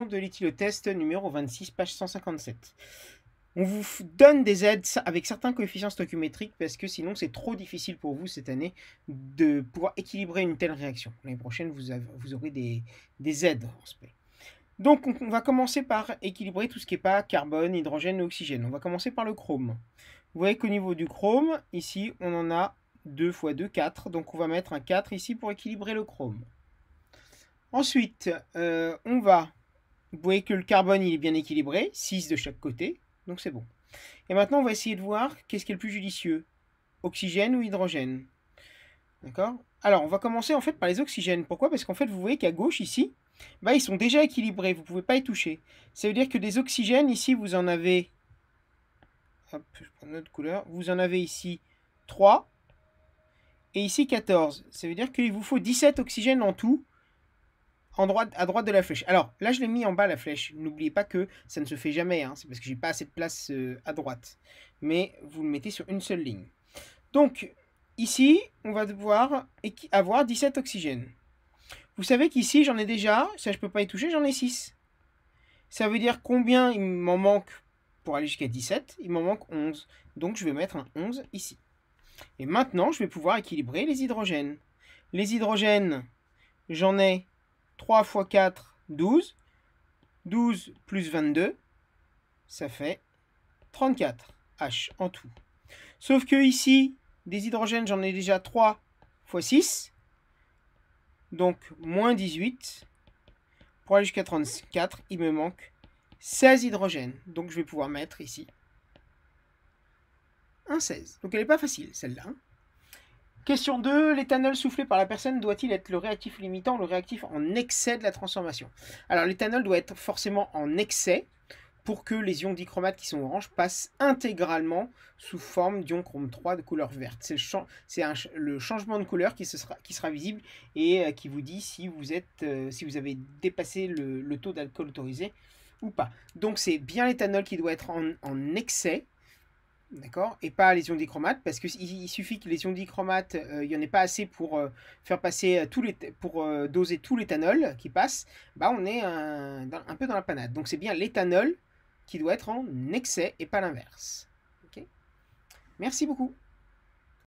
De l'éthylotest numéro 26, page 157. On vous donne des aides avec certains coefficients stoichiométriques parce que sinon c'est trop difficile pour vous cette année de pouvoir équilibrer une telle réaction. L'année prochaine, vous aurez des aides en SP. Donc on va commencer par équilibrer tout ce qui n'est pas carbone, hydrogène et oxygène. On va commencer par le chrome. Vous voyez qu'au niveau du chrome, ici on en a 2 x 2, 4. Donc on va mettre un 4 ici pour équilibrer le chrome. Ensuite, on va... Vous voyez que le carbone il est bien équilibré, 6 de chaque côté, donc c'est bon. Et maintenant on va essayer de voir qu'est-ce qui est le plus judicieux, oxygène ou hydrogène. D'accord? Alors on va commencer en fait par les oxygènes. Pourquoi? Parce qu'en fait vous voyez qu'à gauche ici, bah, ils sont déjà équilibrés, vous ne pouvez pas y toucher. Ça veut dire que des oxygènes ici vous en avez, hop, je prends une autre couleur, vous en avez ici 3 et ici 14. Ça veut dire qu'il vous faut 17 oxygènes en tout à droite de la flèche. Alors là, je l'ai mis en bas la flèche. N'oubliez pas que ça ne se fait jamais. Hein. C'est parce que j'ai pas assez de place à droite. Mais vous le mettez sur une seule ligne. Donc ici, on va devoir avoir 17 oxygènes. Vous savez qu'ici, j'en ai déjà, ça je peux pas y toucher, j'en ai 6. Ça veut dire combien il m'en manque pour aller jusqu'à 17? Il m'en manque 11. Donc je vais mettre un 11 ici. Et maintenant, je vais pouvoir équilibrer les hydrogènes. Les hydrogènes, j'en ai 3 x 4, 12. 12 plus 22, ça fait 34 H en tout. Sauf que ici, des hydrogènes, j'en ai déjà 3 x 6. Donc, moins 18. Pour aller jusqu'à 34, il me manque 16 hydrogènes. Donc, je vais pouvoir mettre ici un 16. Donc, elle n'est pas facile, celle-là. Question 2. L'éthanol soufflé par la personne doit-il être le réactif limitant ou le réactif en excès de la transformation? Alors, l'éthanol doit être forcément en excès pour que les ions dichromate qui sont orange passent intégralement sous forme d'ion chrome 3 de couleur verte. C'est le changement de couleur qui sera visible et qui vous dit si vous avez dépassé le taux d'alcool autorisé ou pas. Donc c'est bien l'éthanol qui doit être en excès, d'accord, et pas les ions dichromates, parce qu'il suffit que les ions dichromates, il n'y en ait pas assez pour faire passer doser tout l'éthanol qui passe, bah on est un peu dans la panade. Donc c'est bien l'éthanol qui doit être en excès et pas l'inverse. Okay. Merci beaucoup.